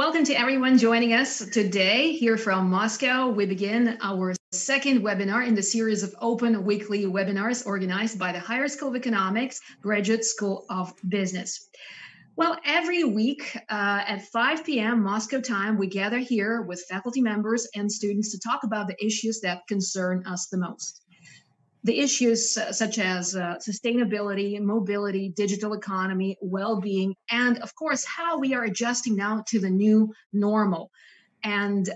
welcome to everyone joining us today here from Moscow. We begin our second webinar in the series of open weekly webinars organized by the Higher School of Economics Graduate School of Business. Well, every week at 5 p.m. Moscow time, we gather here with faculty members and students to talk about the issues that concern us the most. The issues such as sustainability, mobility, digital economy, well-being, and of course, how we are adjusting now to the new normal. And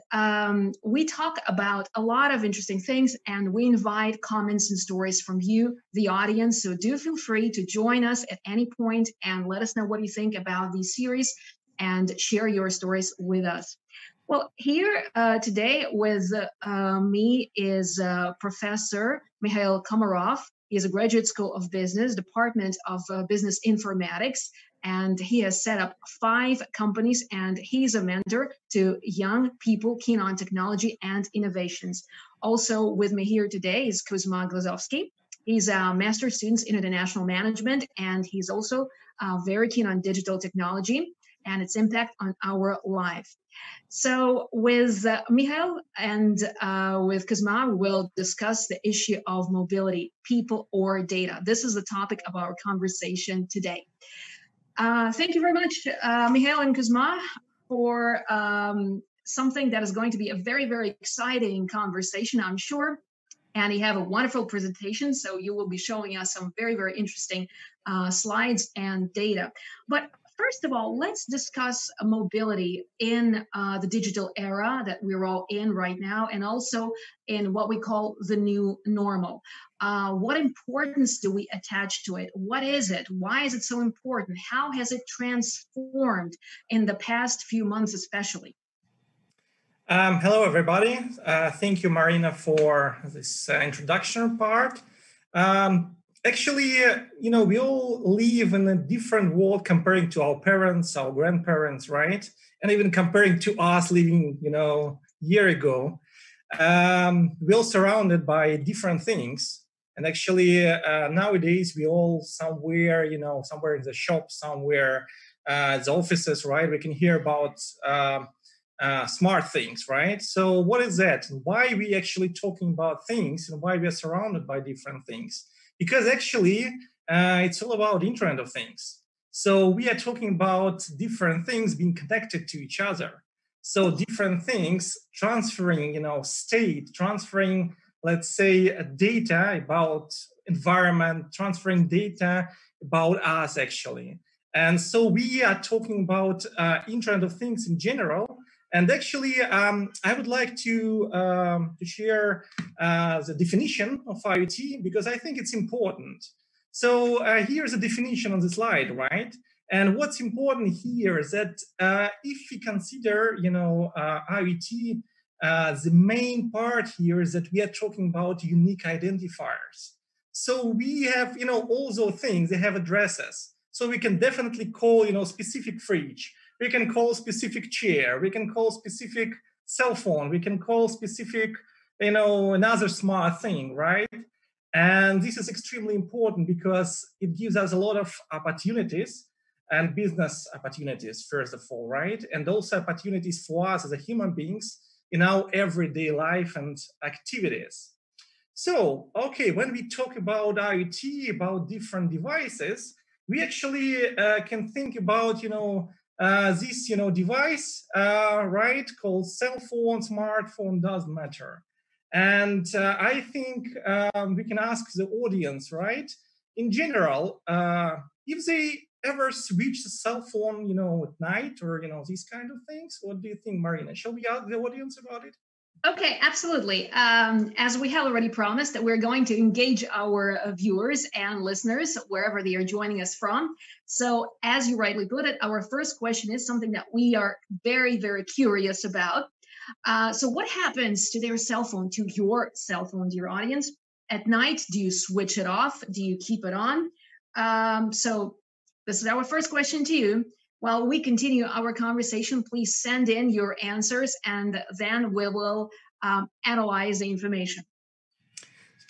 we talk about a lot of interesting things, and we invite comments and stories from you, the audience. So do feel free to join us at any point and let us know what you think about these series and share your stories with us. Well, here today with me is Professor Mikhail Komarov. He is a Graduate School of Business, Department of Business Informatics, and he has set up 5 companies, and he's a mentor to young people keen on technology and innovations. Also with me here today is Kuzma Glazovsky. He's a master's student in international management, and he's also very keen on digital technology and its impact on our life. So with Mikhail and with Kuzma, we'll discuss the issue of mobility, people or data. This is the topic of our conversation today. Thank you very much, Mikhail and Kuzma, for something that is going to be a very, very exciting conversation, I'm sure. And you have a wonderful presentation, so you will be showing us some very, very interesting slides and data. But first of all, let's discuss mobility in the digital era that we're all in right now, and also in what we call the new normal. What importance do we attach to it? What is it? Why is it so important? How has it transformed in the past few months, especially? Hello, everybody. Thank you, Marina, for this introduction part. Actually, we all live in a different world comparing to our parents, our grandparents, right? And even comparing to us living, a year ago. We're all surrounded by different things. And actually, nowadays, we all somewhere in the shop, somewhere, the offices, right? We can hear about smart things, right? So what is that? Why are we actually talking about things and why we are surrounded by different things? Because actually, it's all about Internet of Things. So we are talking about different things being connected to each other. So different things transferring, state, transferring, let's say, data about environment, transferring data about us, actually. And so we are talking about Internet of Things in general. And actually, I would like to share the definition of IoT, because I think it's important. So here's a definition on the slide, right? And what's important here is that if we consider, IoT, the main part here is that we are talking about unique identifiers. So we have, all those things, they have addresses. So we can definitely call, specific fridge. We can call specific chair, we can call specific cell phone, we can call specific, another smart thing, right? And this is extremely important because it gives us a lot of opportunities and business opportunities, first of all, right? And also opportunities for us as human beings in our everyday life and activities. So, okay, when we talk about IoT, about different devices, we actually can think about, this, device, right, called cell phone, smartphone, doesn't matter. And I think we can ask the audience, right, in general, if they ever switch the cell phone, at night or, these kind of things. What do you think, Marina? Shall we ask the audience about it? Okay, absolutely. As we have already promised, that we're going to engage our viewers and listeners wherever they are joining us from. So as you rightly put it, our first question is something that we are very, very curious about. So what happens to their cell phone, to your cell phone, dear audience? At night, do you switch it off? Do you keep it on? So this is our first question to you. While we continue our conversation, please send in your answers, and then we will analyze the information.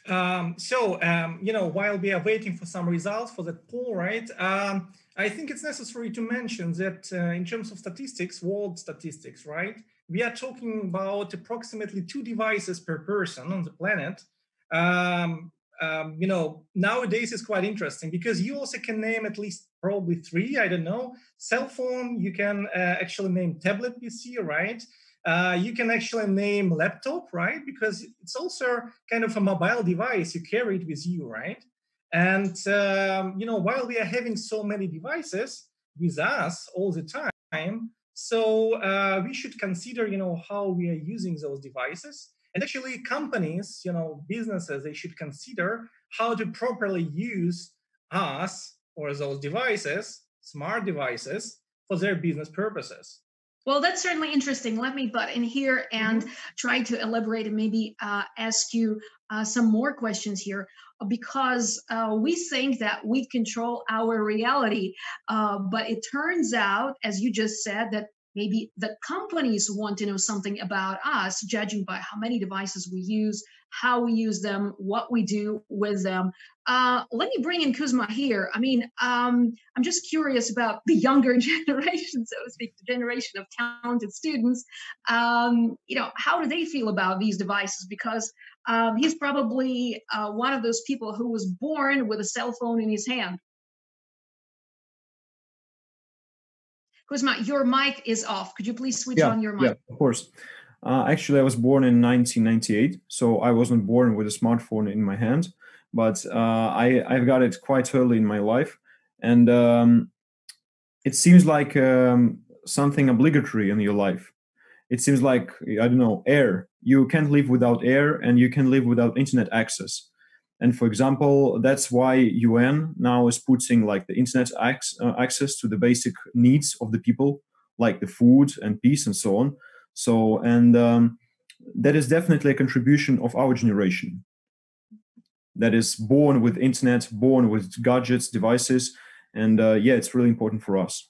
While we are waiting for some results for that poll, right? I think it's necessary to mention that in terms of statistics, world statistics, right? We are talking about approximately 2 devices per person on the planet. Nowadays it's quite interesting because you also can name at least probably 3, I don't know. Cell phone, you can actually name tablet PC, right? You can actually name laptop, right? Because it's also kind of a mobile device. You carry it with you, right? And, while we are having so many devices with us all the time, so we should consider, how we are using those devices. And actually companies, businesses, they should consider how to properly use us or those devices, smart devices, for their business purposes. Well, that's certainly interesting. Let me butt in here and try to elaborate and maybe ask you some more questions here, because we think that we control our reality, but it turns out, as you just said, that maybe the companies want to know something about us, judging by how many devices we use, how we use them, what we do with them. Let me bring in Kuzma here. I mean, I'm just curious about the younger generation, so to speak, the generation of talented students. How do they feel about these devices? Because he's probably one of those people who was born with a cell phone in his hand. Kuzma, your mic is off. Could you please switch on your mic? Yeah, of course. Actually, I was born in 1998, so I wasn't born with a smartphone in my hand, but I've got it quite early in my life, and it seems like something obligatory in your life. It seems like, I don't know, air. You can't live without air, and you can live without internet access. And for example, that's why UN now is putting like the internet access to the basic needs of the people, like the food and peace and so on. So, and that is definitely a contribution of our generation that is born with internet, born with gadgets, devices. And it's really important for us.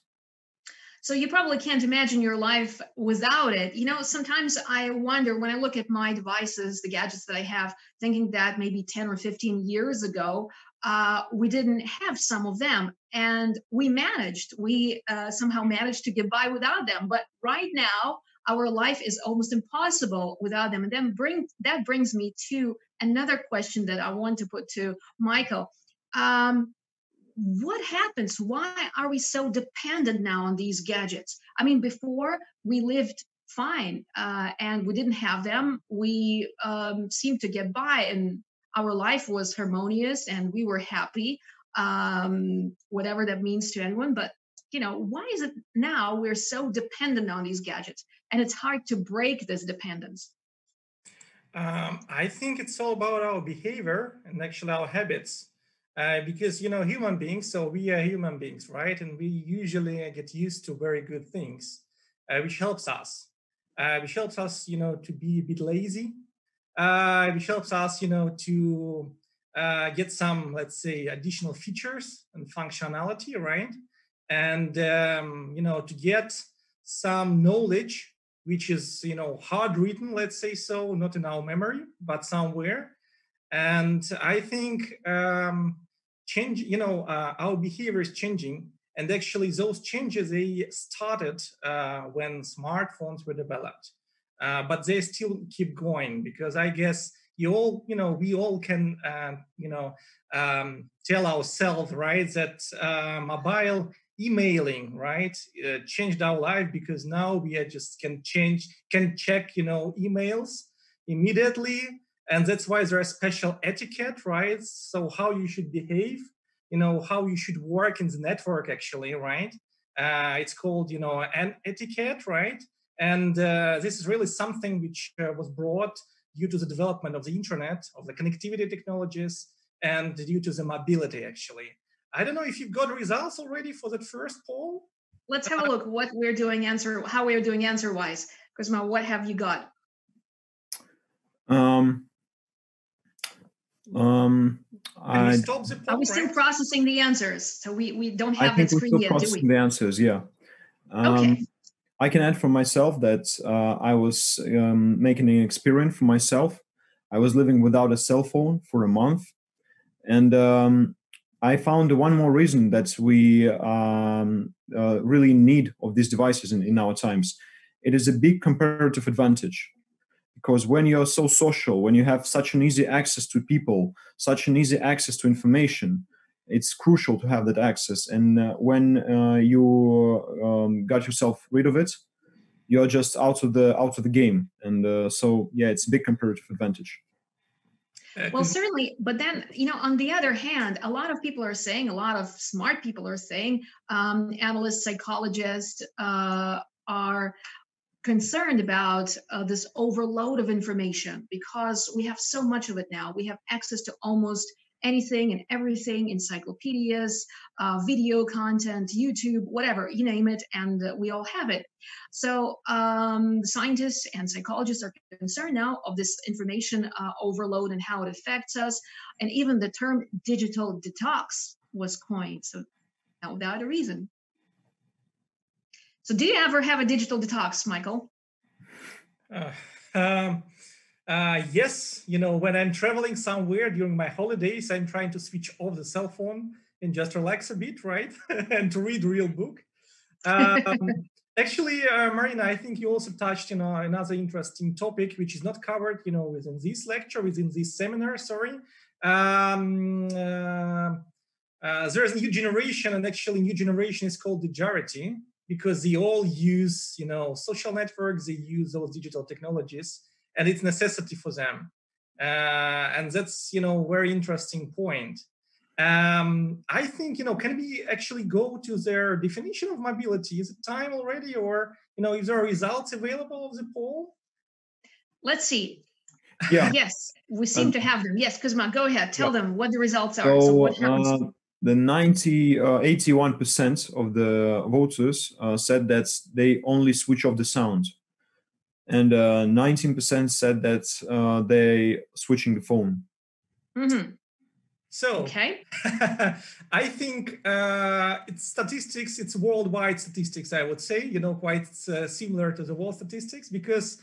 So you probably can't imagine your life without it. Sometimes I wonder when I look at my devices, the gadgets that I have, thinking that maybe 10 or 15 years ago, we didn't have some of them. And we somehow managed to get by without them. But right now, our life is almost impossible without them. And then that brings me to another question that I want to put to Michael. What happens? Why are we so dependent now on these gadgets? I mean, before we lived fine and we didn't have them. We seemed to get by and our life was harmonious and we were happy, whatever that means to anyone. But, why is it now we're so dependent on these gadgets and it's hard to break this dependence? I think it's all about our behavior and actually our habits. Because human beings, so we are human beings, right? And we usually get used to very good things, which helps us. To be a bit lazy, which helps us, to get some, let's say, additional features and functionality, right? And to get some knowledge, which is hard written, let's say so, not in our memory, but somewhere. And I think our behavior is changing. And actually those changes, they started when smartphones were developed. But they still keep going because I guess we all can, tell ourselves, right, that mobile emailing, right, changed our life because now we can check, emails immediately. And that's why there is special etiquette, right? So how you should behave, how you should work in the network, actually, right? It's called, an etiquette, right? And this is really something which was brought due to the development of the internet, of the connectivity technologies, and due to the mobility, actually. I don't know if you've got results already for that first poll. Let's have a look how we're doing answer-wise. Kuzma, what have you got? Are we still processing the answers? So we don't have that screen yet, do we? The answers, yeah. Okay. I can add for myself that I was making an experiment for myself. I was living without a cell phone for a month. And I found one more reason that we really need of these devices in our times. It is a big comparative advantage. Because when you're so social, when you have such an easy access to people, such an easy access to information, it's crucial to have that access. And when you got yourself rid of it, you're just out of the game. And so yeah, it's a big comparative advantage. Well, certainly, but then, on the other hand, a lot of people are saying, a lot of smart people are saying, analysts, psychologists are concerned about this overload of information, because we have so much of it now. We have access to almost anything and everything, encyclopedias, video content, YouTube, whatever, you name it, and we all have it. So scientists and psychologists are concerned now of this information overload and how it affects us. And even the term digital detox was coined, so not without a reason. So do you ever have a digital detox, Michael? Yes, when I'm traveling somewhere during my holidays, I'm trying to switch off the cell phone and just relax a bit, right? And to read a real book. Actually, Marina, I think you also touched, another interesting topic, which is not covered, within this lecture, within this seminar, sorry. There's a new generation, and actually new generation is called Neutrality, because they all use, social networks, they use those digital technologies, and it's necessity for them. And that's, very interesting point. I think, can we actually go to their definition of mobility? Is it time already, or, is there results available of the poll? Let's see. Yeah. Yes, we seem to have them. Yes, Kuzma, go ahead. Tell them what the results are. So what happens? The 81% of the voters said that they only switch off the sound. And 19% said that they switching the phone. Mm-hmm. So, okay. I think it's statistics, it's worldwide statistics, I would say, quite similar to the world statistics, because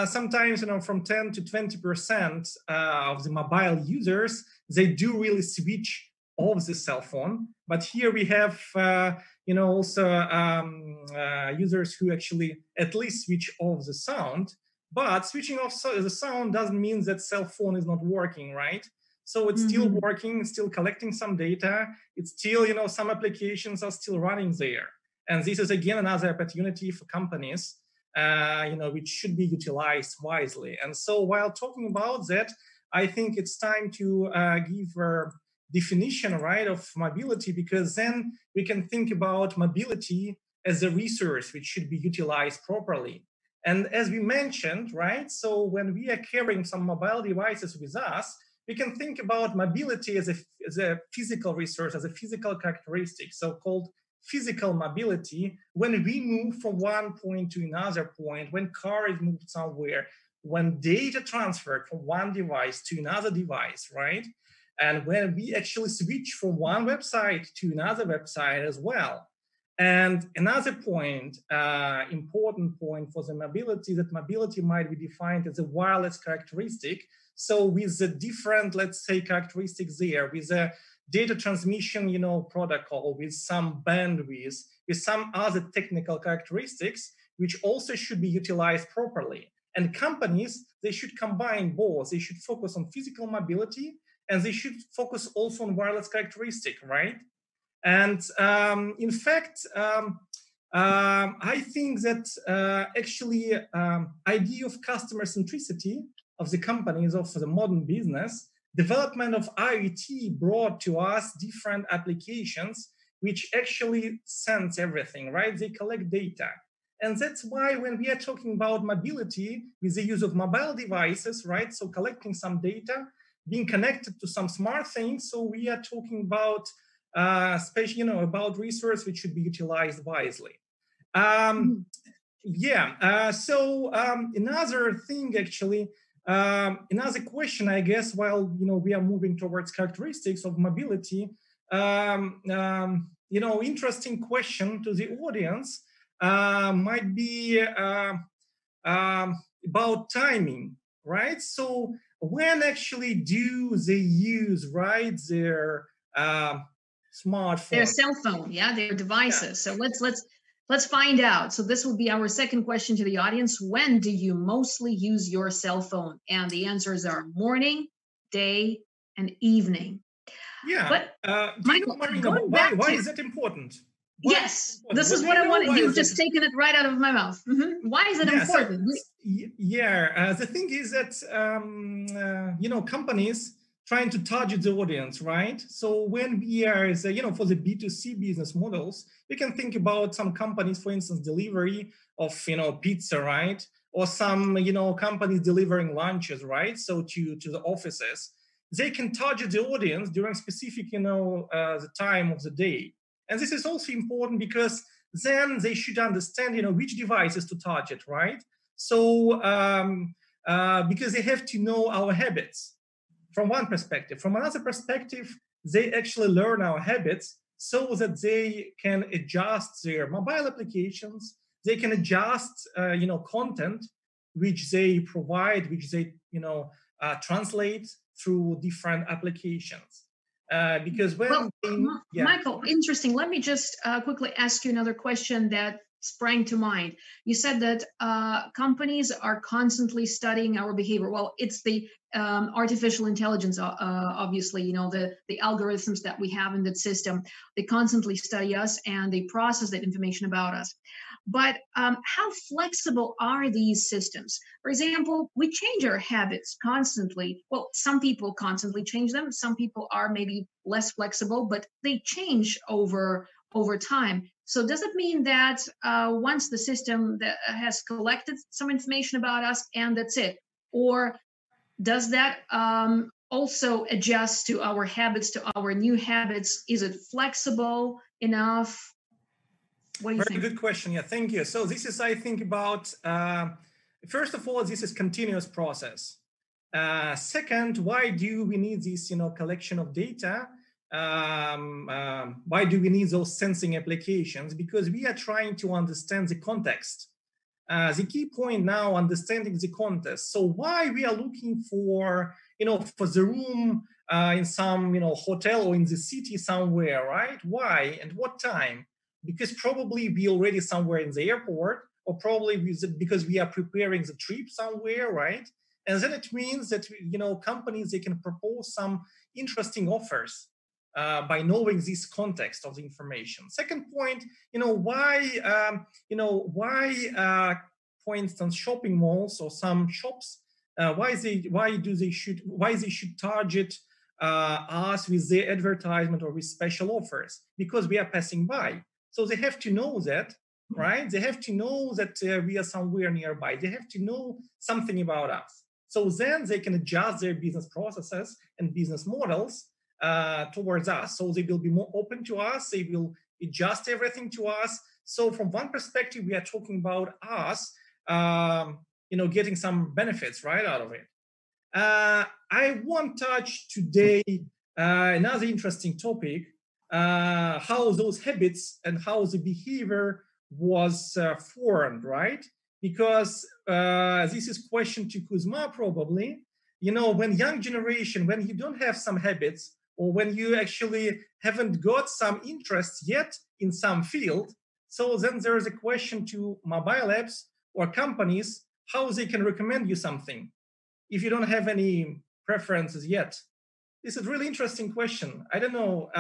sometimes, from 10 to 20% of the mobile users, they do really switch off the cell phone. But here we have, also users who actually at least switch off the sound. But switching off the sound doesn't mean that cell phone is not working, right? So it's still working, it's still collecting some data. It's still, some applications are still running there. And this is, again, another opportunity for companies, which should be utilized wisely. And so while talking about that, I think it's time to give a definition, right, of mobility, because then we can think about mobility as a resource which should be utilized properly. And as we mentioned, right, so when we are carrying some mobile devices with us, we can think about mobility as a physical resource, as a physical characteristic, so-called physical mobility, when we move from one point to another point, when car is moved somewhere, when data transferred from one device to another device, right? And when we actually switch from one website to another website as well. And another point, important point for the mobility, that mobility might be defined as a wireless characteristic. So with the different, let's say, characteristics there, with a data transmission, protocol, with some bandwidth, with some other technical characteristics, which also should be utilized properly. And companies, they should combine both. They should focus on physical mobility, and they should focus also on wireless characteristic, right? And in fact, I think that actually idea of customer centricity of the companies of the modern business, development of IoT brought to us different applications which actually sense everything, right? They collect data. And that's why when we are talking about mobility with the use of mobile devices, right? So collecting some data, being connected to some smart things. So we are talking about especially, about resource which should be utilized wisely. So another thing, actually, another question, I guess, while we are moving towards characteristics of mobility, interesting question to the audience might be about timing, right? So when actually do they use, right, their smartphone? Their cell phone, yeah, their devices. Yeah. So let's find out. So this will be our second question to the audience. When do you mostly use your cell phone? And the answers are morning, day, and evening. Yeah. But Michael, why is it important? Yes, this is what I wanted. You've just taken it right out of my mouth. Mm-hmm. Why is it important? The thing is that companies trying to target the audience, right? So when we are, for the B2C business models, we can think about some companies, for instance, delivery of pizza, right? Or some companies delivering lunches, right? So to the offices, they can target the audience during specific the time of the day. And this is also important because then they should understand, which devices to target, right? So because they have to know our habits from one perspective. From another perspective, they actually learn our habits so that they can adjust their mobile applications. They can adjust, content which they provide, which they, translate through different applications. Because when Michael, interesting. Let me just quickly ask you another question that sprang to mind. You said that companies are constantly studying our behavior. Well, it's the artificial intelligence, obviously, the algorithms that we have in that system. They constantly study us and they process that information about us. But how flexible are these systems? For example, we change our habits constantly. Well, some people constantly change them. Some people are maybe less flexible, but they change over time. So does it mean that once the system that has collected some information about us and that's it? Or does that also adjust to our habits, to our new habits? Is it flexible enough? What do you think? Very good question. Yeah, thank you. So this is, I think, about, first of all, this is continuous process. Second, why do we need this, collection of data? Why do we need those sensing applications? Because we are trying to understand the context. The key point now, understanding the context. So why we are looking for, for the room in some, hotel or in the city somewhere, right? Why and what time? Because probably we already somewhere in the airport, or probably because we are preparing the trip somewhere, right? And then it means that, companies, they can propose some interesting offers by knowing this context of the information. Second point, why, for instance, shopping malls or some shops, why they should target us with their advertisement or with special offers? Because we are passing by. So they have to know that, right? They have to know that we are somewhere nearby. They have to know something about us. So then they can adjust their business processes and business models towards us. So they will be more open to us. They will adjust everything to us. So from one perspective, we are talking about us, getting some benefits right out of it. I want to touch today another interesting topic, how those habits and how the behavior was formed, right? Because this is question to Kuzma probably. When young generation, when you don't have some habits, or when you actually haven't got some interest yet in some field, so then there is a question to mobile apps or companies, how they can recommend you something if you don't have any preferences yet. This is a really interesting question. I don't know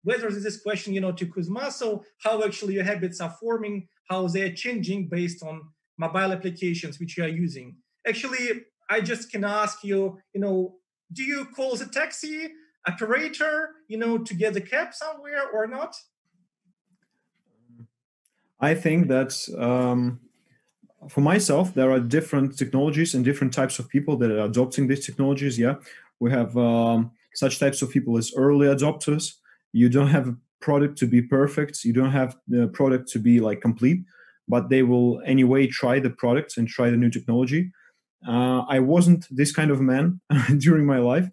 whether this is question, to Kuzma, so how actually your habits are forming, how they're changing based on mobile applications which you are using. Actually, I just can ask you, do you call the taxi operator, to get the cab somewhere or not? I think that for myself, there are different technologies and different types of people that are adopting these technologies. Yeah, we have such types of people as early adopters. You don't have a product to be perfect. You don't have the product to be like complete, but they will anyway try the product and try the new technology. I wasn't this kind of man during my life,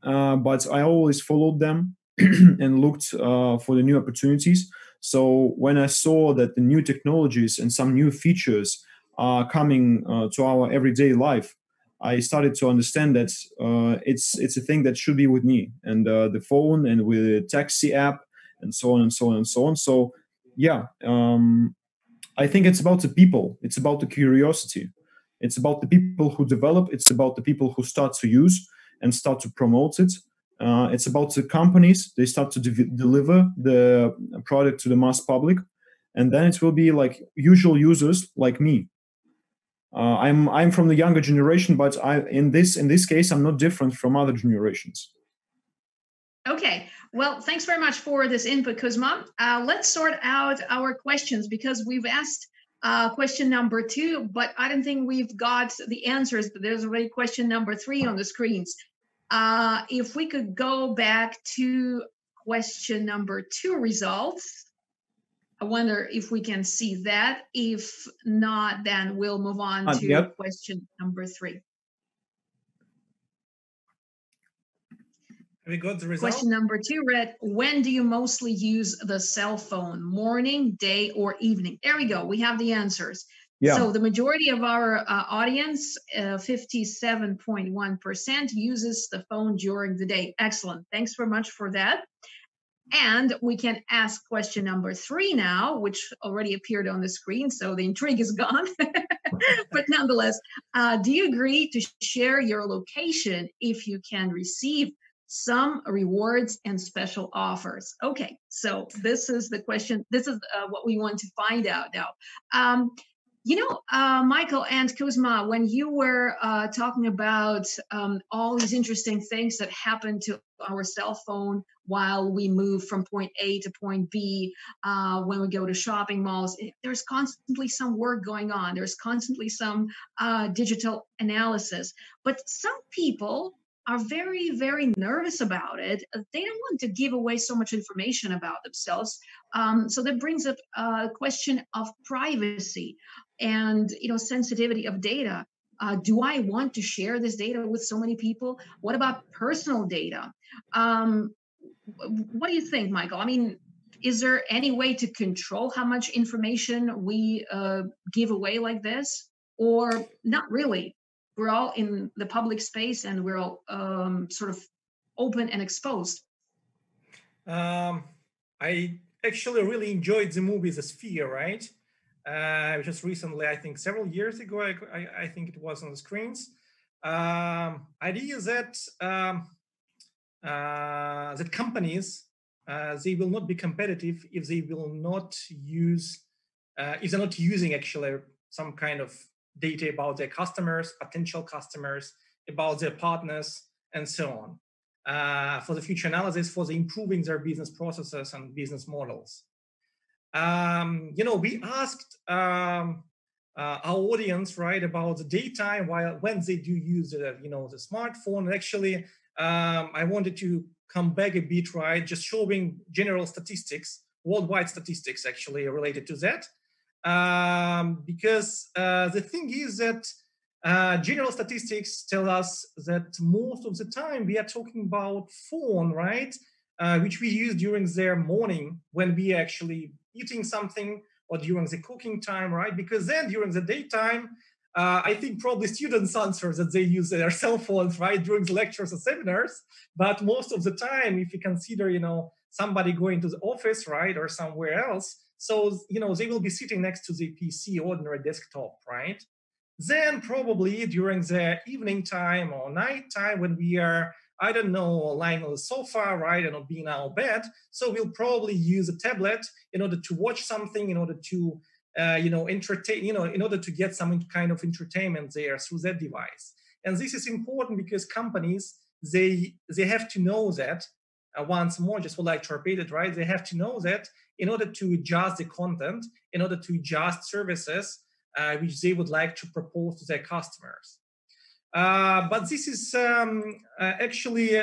but I always followed them and looked for the new opportunities. So when I saw that the new technologies and some new features are coming to our everyday life, I started to understand that it's a thing that should be with me, and the phone, and with the taxi app, and so on and so on and so on. So yeah, I think it's about the people. It's about the curiosity. It's about the people who develop. It's about the people who start to use and start to promote it. It's about the companies. They start to deliver the product to the mass public, and then it will be like usual users like me. I'm from the younger generation, but in this case I'm not different from other generations. Okay, well, thanks very much for this input, Kuzma. Let's sort out our questions, because we've asked question number 2, but I don't think we've got the answers. But there's already question number 3 on the screens. If we could go back to question number 2 results, I wonder if we can see that. If not, then we'll move on to question number 3. We got the result. Question number 2 read, when do you mostly use the cell phone? Morning, day, or evening? There we go. We have the answers. Yeah. So the majority of our audience, 57.1%, uses the phone during the day. Excellent. Thanks very much for that. And we can ask question number 3 now, which already appeared on the screen, so the intrigue is gone. But nonetheless, do you agree to share your location if you can receive some rewards and special offers? Okay, so this is the question. This is what we want to find out now. Michael and Kuzma, when you were talking about all these interesting things that happen to our cell phone while we move from point A to point B, when we go to shopping malls, there's constantly some work going on. There's constantly some digital analysis. But some people are very, very nervous about it. They don't want to give away so much information about themselves. So that brings up a question of privacy and sensitivity of data. Do I want to share this data with so many people? What about personal data? What do you think, Michael? I mean, is there any way to control how much information we give away like this? Or not really? We're all in the public space and we're all sort of open and exposed. I actually really enjoyed the movie The Sphere, right? Just recently, I think several years ago, I think it was on the screens. Idea that that companies they will not be competitive if they will not use if they're not using actually some kind of data about their customers, potential customers, about their partners, and so on, for the future analysis, for the improving their business processes and business models. We asked our audience, right, about the daytime when they do use the smartphone. And actually, I wanted to come back a bit, right, just showing general statistics, worldwide statistics actually related to that. Because the thing is that general statistics tell us that most of the time we are talking about phone, right, which we use during their morning when we are actually eating something, or during the cooking time, right? Because then during the daytime, I think probably students answer that they use their cell phones, right, during the lectures or seminars. But most of the time, if you consider, somebody going to the office, right, or somewhere else, so, they will be sitting next to the PC, ordinary desktop, right? Then probably during the evening time or night time when we are, I don't know, lying on the sofa, right, and being in our bed, so we'll probably use a tablet in order to watch something, in order to, entertain, in order to get some kind of entertainment there through that device. And this is important because companies, they have to know that, once more, just would like to repeat it, right? They have to know that in order to adjust the content, in order to adjust services, which they would like to propose to their customers. But this is actually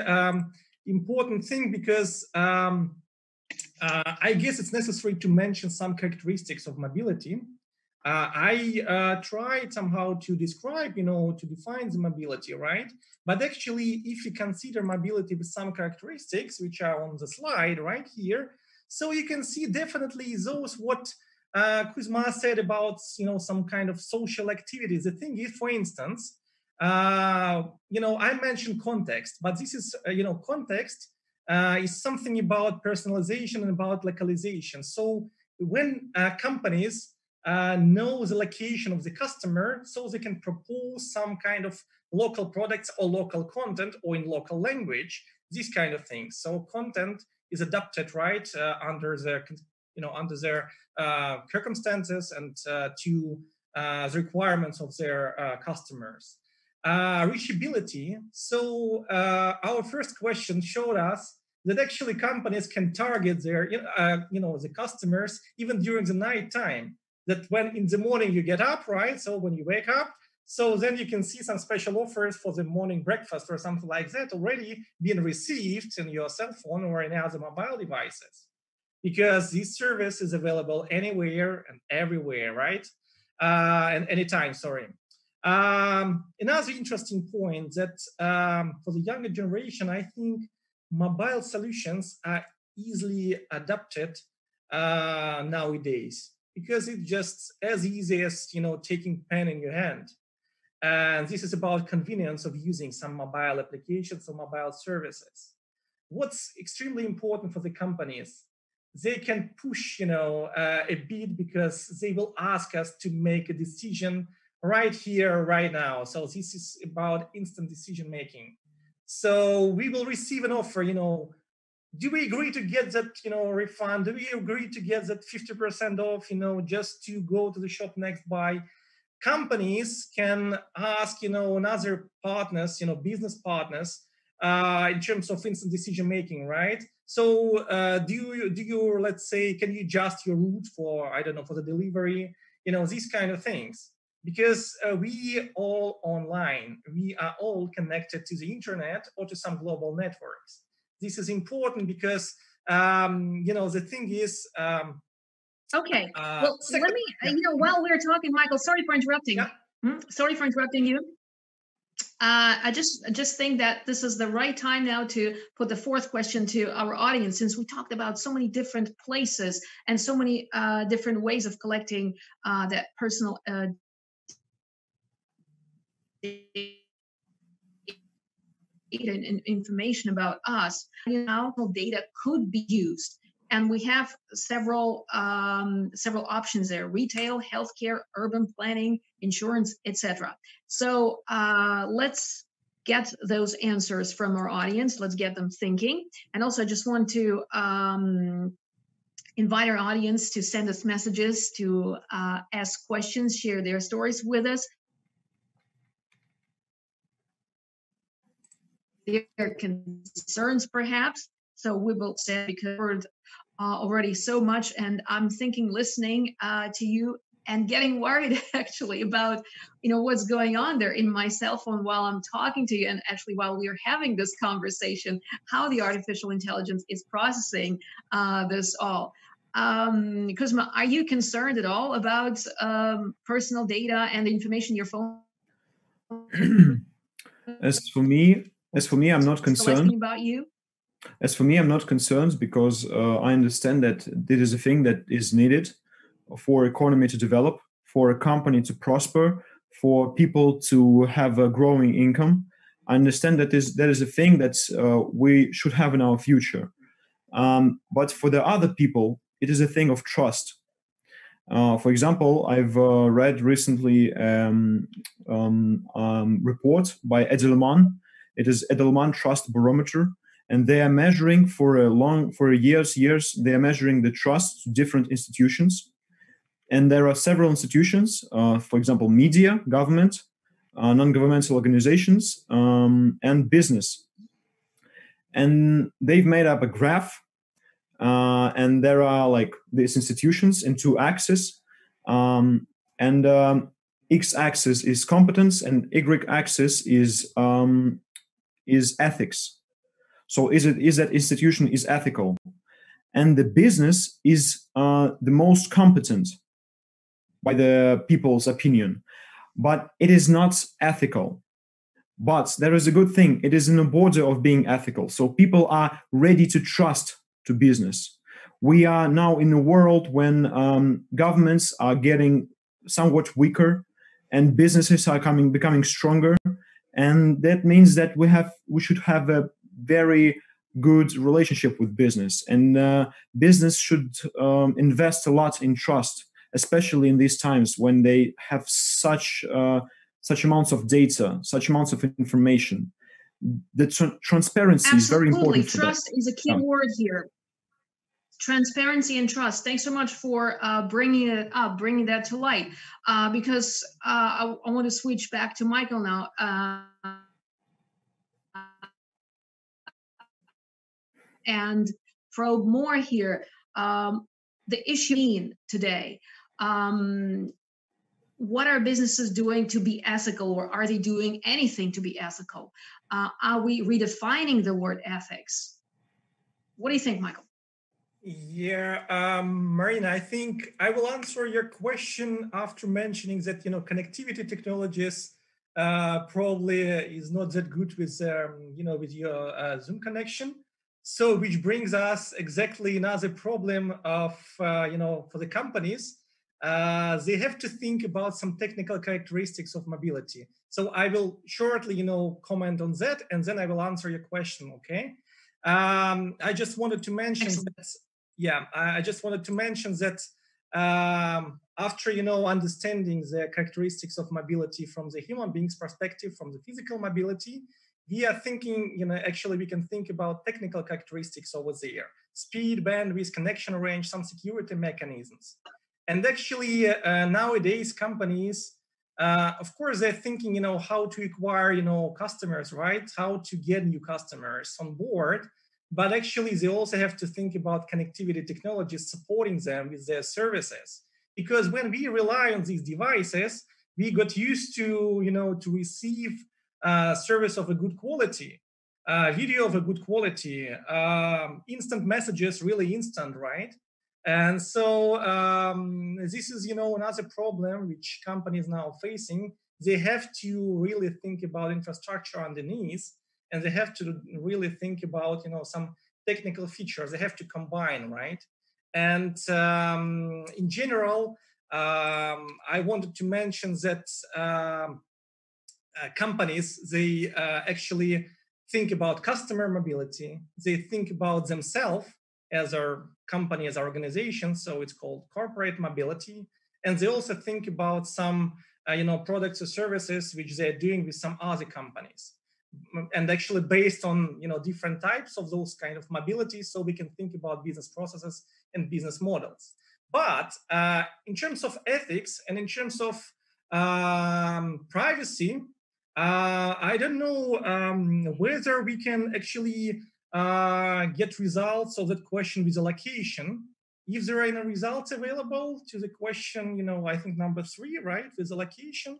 important thing because I guess it's necessary to mention some characteristics of mobility. I tried somehow to describe, to define the mobility, right? But actually, if you consider mobility with some characteristics, which are on the slide right here, so you can see definitely those what Kuzma said about, some kind of social activities. The thing is, for instance, I mentioned context, but this is, context is something about personalization and about localization. So when companies know the location of the customer, so they can propose some kind of local products or local content or in local language, these kind of things. So content is adapted, right, under their circumstances and to the requirements of their customers. Reachability. So our first question showed us that actually companies can target their, the customers even during the night time. That when in the morning you get up, right? So when you wake up, so then you can see some special offers for the morning breakfast or something like that already being received in your cell phone or in other mobile devices, because this service is available anywhere and everywhere, right? And anytime, sorry. Another interesting point that for the younger generation, I think mobile solutions are easily adapted nowadays, because it's just as easy as taking pen in your hand. And this is about convenience of using some mobile applications or mobile services. What's extremely important for the companies, they can push a bit, because they will ask us to make a decision right here, right now. So this is about instant decision making. So we will receive an offer, do we agree to get that refund? Do we agree to get that 50% off, just to go to the shop next by? Companies can ask another partners, business partners, in terms of instant decision making, right? So do you let's say, can you adjust your route for, I don't know, for the delivery, these kind of things? Because we all online, we are all connected to the internet or to some global networks. This is important because the thing is, okay. Well, let me, while we're talking, Michael, sorry for interrupting. Yeah. Sorry for interrupting you. I just think that this is the right time now to put the fourth question to our audience, since we talked about so many different places and so many different ways of collecting that personal and information about us. How data could be used. And we have several options there: retail, healthcare, urban planning, insurance, etc. So let's get those answers from our audience. Let's get them thinking. And also, I just want to invite our audience to send us messages, to ask questions, share their stories with us, their concerns perhaps. So we will say, because we've heard already so much, and I'm thinking, listening to you and getting worried actually about what's going on there in my cell phone while I'm talking to you, and actually while we're having this conversation, how the artificial intelligence is processing this all. Kuzma, are you concerned at all about personal data and the information in your phone? As for me, I'm not concerned. About you? As for me, I'm not concerned, because I understand that this is a thing that is needed for economy to develop, for a company to prosper, for people to have a growing income. I understand that that is a thing that we should have in our future. But for the other people, it is a thing of trust. For example, I've read recently report by Edelman. It is Edelman Trust Barometer, and they are measuring for years. They are measuring the trust to different institutions, and there are several institutions. For example, media, government, non-governmental organizations, and business. And they've made up a graph. And there are like these institutions in two axes, and x-axis is competence and y-axis is ethics. So is that institution is ethical, and the business is the most competent by the people's opinion, but it is not ethical. But there is a good thing: it is in the border of being ethical. So people are ready to trust to business. We are now in a world when governments are getting somewhat weaker and businesses are becoming stronger, and that means that we should have a very good relationship with business, and business should invest a lot in trust, especially in these times when they have such amounts of data, such amounts of information. The transparency is very important. Absolutely, trust is a key word here. Transparency and trust. Thanks so much for bringing it up, bringing that to light. Because I want to switch back to Michael now. And probe more here. The issue today. What are businesses doing to be ethical, or are they doing anything to be ethical? Are we redefining the word ethics? What do you think, Michael? Yeah, Marina, I think I will answer your question after mentioning that, connectivity technologies probably is not that good with, with your Zoom connection. So, which brings us exactly another problem of, for the companies. They have to think about some technical characteristics of mobility. So I will shortly, comment on that, and then I will answer your question, okay? I just wanted to mention that, I just wanted to mention that after, understanding the characteristics of mobility from the human being's perspective, from the physical mobility, we are thinking, actually we can think about technical characteristics over there: speed, bandwidth, connection range, some security mechanisms. And actually nowadays companies, of course, they're thinking, how to acquire, customers, right? How to get new customers on board. But actually, they also have to think about connectivity technologies supporting them with their services. Because when we rely on these devices, we got used to, to receive service of a good quality, video of a good quality, instant messages, really instant, right? And so this is, another problem which companies now facing. They have to really think about infrastructure underneath, and they have to really think about, some technical features. They have to combine, right? And in general, I wanted to mention that companies, they actually think about customer mobility. They think about themselves as our company, as our organization. So it's called corporate mobility. And they also think about some, products or services which they're doing with some other companies. And actually based on, different types of those kind of mobility, so we can think about business processes and business models. But in terms of ethics and in terms of privacy, I don't know whether we can actually get results of that question with allocation. If there are any results available to the question, I think number 3, right, with allocation.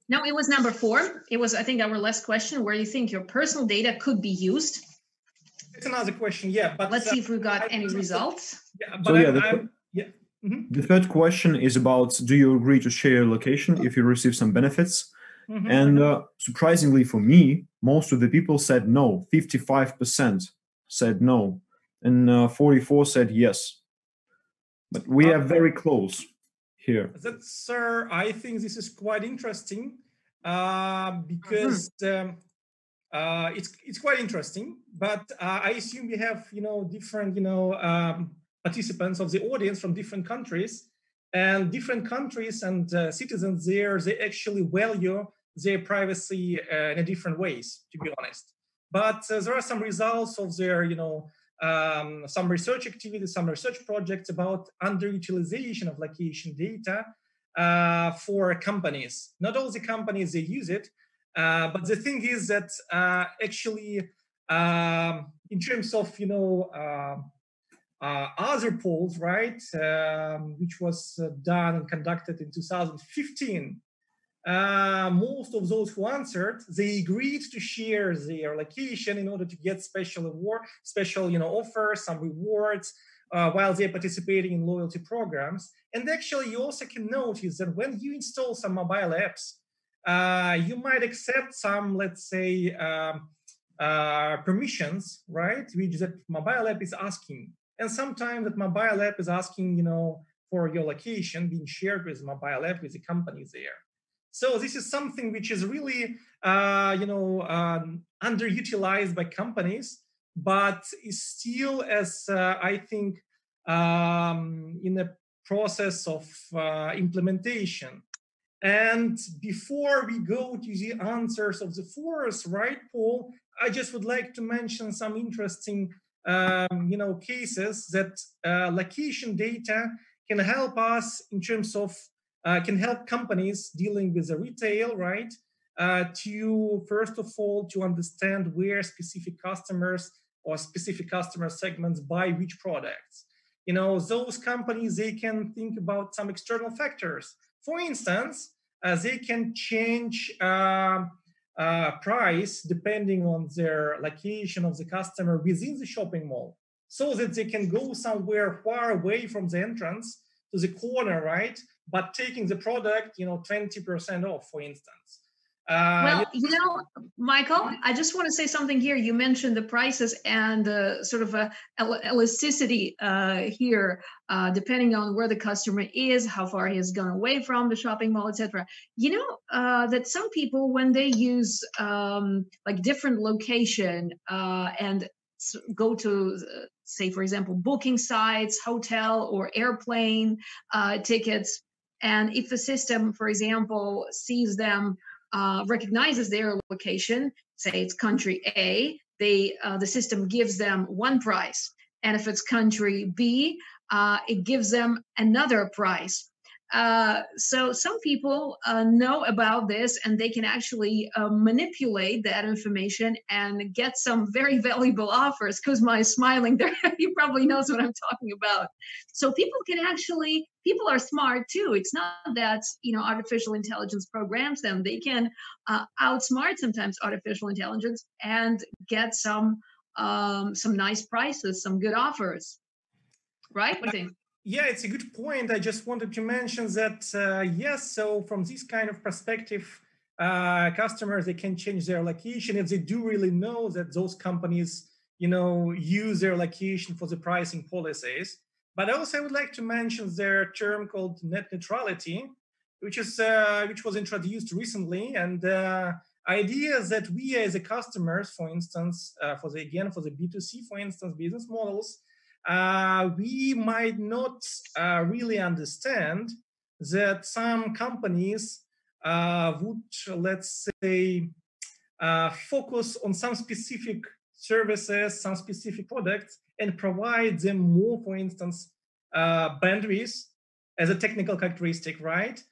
No, it was number 4. It was, I think, our last question, where you think your personal data could be used. It's another question, yeah. But let's see if we got any results. Yeah, but the third question is about: do you agree to share your location if you receive some benefits? And surprisingly for me, most of the people said no. 55% said no, and 44% said yes. But we are very close here. That's, I think this is quite interesting because it's quite interesting. But I assume we have different participants of the audience from different countries, and different countries and citizens there, they actually value their privacy in a different ways, to be honest. But there are some results of their some research activities, some research projects about underutilization of location data for companies. Not all the companies, they use it, but the thing is that actually in terms of other polls, right, which was done and conducted in 2015, most of those who answered, they agreed to share their location in order to get special offers, some rewards, while they're participating in loyalty programs. And actually, you also can notice that when you install some mobile apps, you might accept some, let's say, permissions, right, which that mobile app is asking. And sometimes that mobile app is asking, for your location being shared with the mobile app with the company there. So this is something which is really, underutilized by companies, but is still, as I think, in a process of implementation. And before we go to the answers of the fourth, right, Paul, I just would like to mention some interesting, cases that location data can help us in terms of, can help companies dealing with the retail, right, to, first of all, to understand where specific customers or specific customer segments buy which products. Those companies, they can think about some external factors. For instance, they can change price depending on their location of the customer within the shopping mall, so that they can go somewhere far away from the entrance to the corner, right? But taking the product, 20% off, for instance. Well, Michael, I just want to say something here. You mentioned the prices and sort of elasticity here, depending on where the customer is, how far he has gone away from the shopping mall, etc. That some people, when they use like different location and go to, say, for example, booking sites, hotel or airplane tickets, and if the system, for example, sees them, recognizes their location, say it's country A, the system gives them one price. And if it's country B, it gives them another price. So some people know about this, and they can actually manipulate that information and get some very valuable offers. Kuzma is smiling there. He probably knows what I'm talking about. So people are smart too. It's not that, artificial intelligence programs them. They can outsmart sometimes artificial intelligence and get some nice prices, some good offers. Right? What do you think? Yeah, it's a good point. I just wanted to mention that, yes, so from this kind of perspective, customers, they can change their location if they do really know that those companies, use their location for the pricing policies. But also I would like to mention their term called net neutrality, which was introduced recently. And idea is that we as a customers, for instance, for the B2C, for instance, business models, we might not really understand that some companies would, let's say, focus on some specific services, some specific products, and provide them more, for instance, bandwidth as a technical characteristic, right?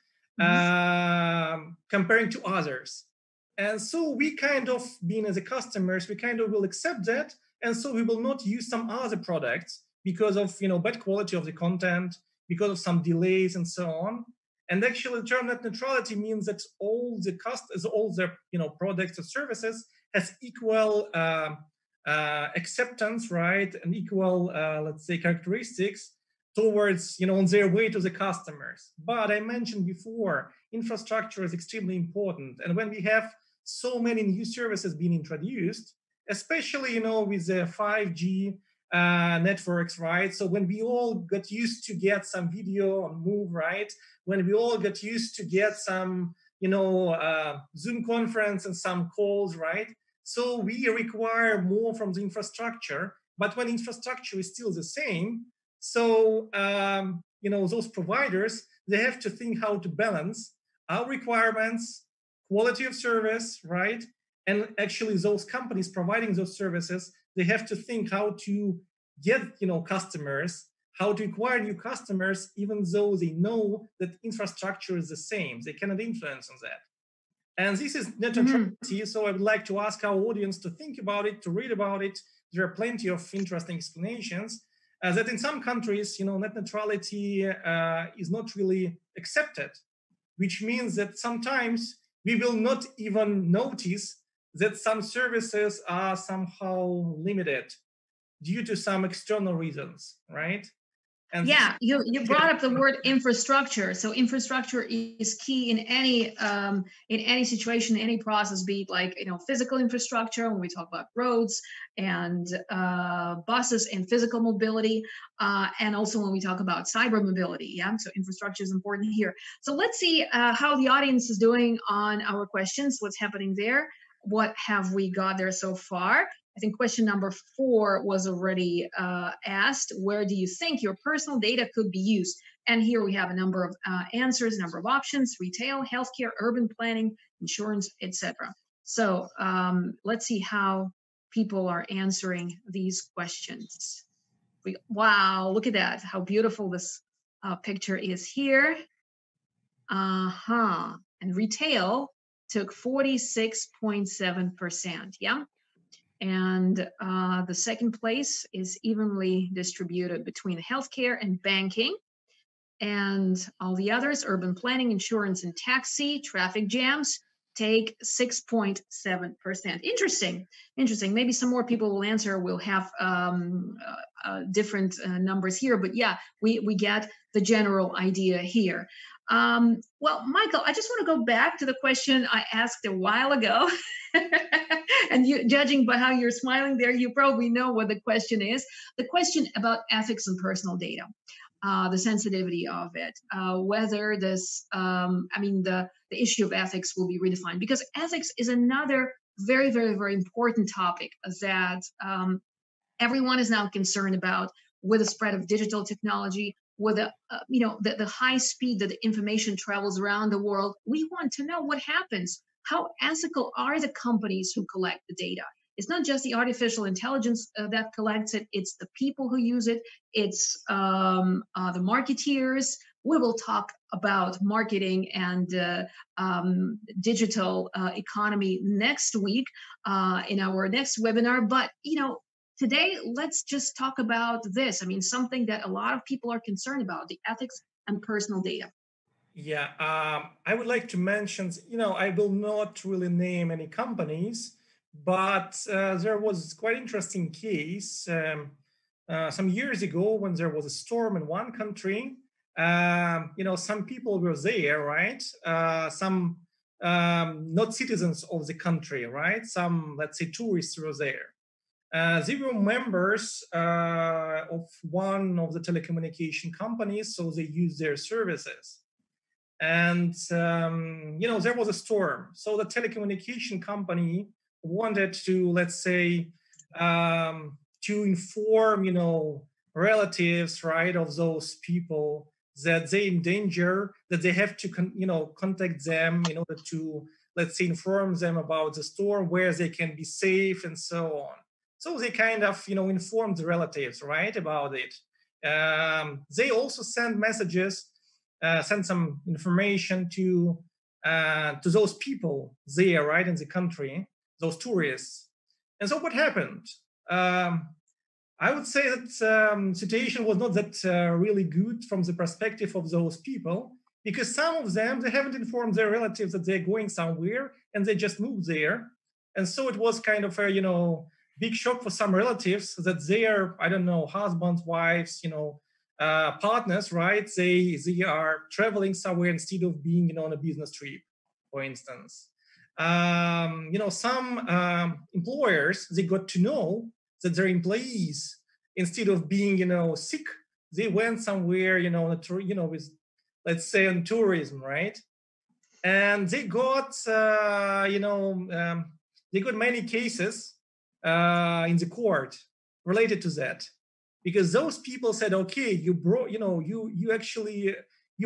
Comparing to others. And so we kind of, being as a customers, we kind of will accept that. And so we will not use some other products because of bad quality of the content, because of some delays and so on. And actually, the term net neutrality means that all the products or services has equal acceptance, right, and equal, let's say, characteristics towards, on their way to the customers. But I mentioned before, infrastructure is extremely important, and when we have so many new services being introduced, especially, with the 5G networks, right? So when we all got used to get some video on Move, right? When we all got used to get some, Zoom conference and some calls, right? So we require more from the infrastructure, but when infrastructure is still the same, so, those providers, they have to think how to balance our requirements, quality of service, right? And actually those companies providing those services, they have to think how to get, customers, how to acquire new customers, even though they know that infrastructure is the same. They cannot influence on that. And this is net neutrality. So I would like to ask our audience to think about it, to read about it. There are plenty of interesting explanations. That in some countries, net neutrality is not really accepted, which means that sometimes we will not even notice that some services are somehow limited due to some external reasons, right? And yeah, you brought up the word infrastructure. So infrastructure is key in any situation, any process, be it like physical infrastructure when we talk about roads and buses and physical mobility, and also when we talk about cyber mobility. Yeah, so infrastructure is important here. So let's see how the audience is doing on our questions. What's happening there? What have we got there so far? I think question number 4 was already asked. Where do you think your personal data could be used? And here we have a number of answers, a number of options: retail, healthcare, urban planning, insurance, etc. So let's see how people are answering these questions. Wow, look at that. How beautiful this picture is here. And retail took 46.7%. Yeah. And the second place is evenly distributed between healthcare and banking. And all the others, urban planning, insurance, and taxi, traffic jams, take 6.7%. Interesting. Maybe some more people will answer. We'll have different numbers here. But yeah, we get the general idea here. Well, Michael, I just want to go back to the question I asked a while ago. And you, judging by how you're smiling there, you probably know what the question is. The question about ethics and personal data, the sensitivity of it, whether this, the issue of ethics will be redefined, because ethics is another very, very, very important topic that everyone is now concerned about with the spread of digital technology, with the high speed that the information travels around the world. We want to know what happens. How ethical are the companies who collect the data? It's not just the artificial intelligence that collects it, it's the people who use it, it's the marketeers. We will talk about marketing and digital economy next week in our next webinar. But, today, let's just talk about this. Something that a lot of people are concerned about, the ethics and personal data. Yeah, I would like to mention, I will not really name any companies, but there was quite interesting case some years ago when there was a storm in one country. Some people were there, right? Some not citizens of the country, right? Some, let's say, tourists were there. They were members of one of the telecommunication companies, so they used their services. And, there was a storm. So the telecommunication company wanted to, let's say, to inform, relatives, right, of those people that they're in danger, that they have to, contact them in order to, let's say, inform them about the storm, where they can be safe and so on. So they kind of, informed the relatives, right, about it. They also send messages, send some information to those people there, right, in the country, those tourists. And so what happened? I would say that situation was not that really good from the perspective of those people, because some of them, they haven't informed their relatives that they're going somewhere and they just moved there. And so it was kind of a, big shock for some relatives that their, I don't know, husbands, wives, partners, right? They are traveling somewhere instead of being, on a business trip, for instance. Some employers, they got to know that their employees, instead of being, sick, they went somewhere, with, let's say, on tourism, right? And they got, they got many cases in the court related to that, because those people said, okay, you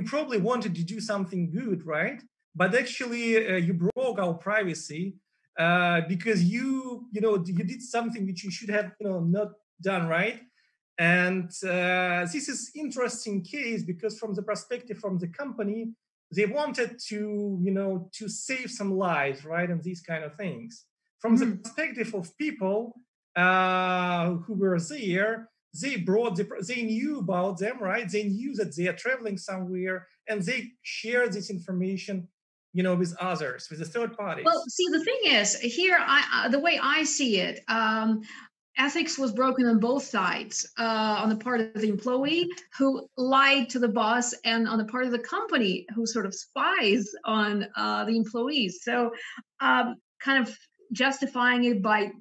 probably wanted to do something good, right? But actually you broke our privacy because you did something which you should have not done, right? And this is interesting case, because from the perspective from the company, they wanted to to save some lives, right, and these kind of things. From the perspective of people who were there, they knew about them, right? They knew that they are traveling somewhere, and they shared this information, with others, with the third parties. Well, see, the thing is, here, the way I see it, ethics was broken on both sides, on the part of the employee who lied to the boss, and on the part of the company who sort of spies on the employees. So kind of justifying it by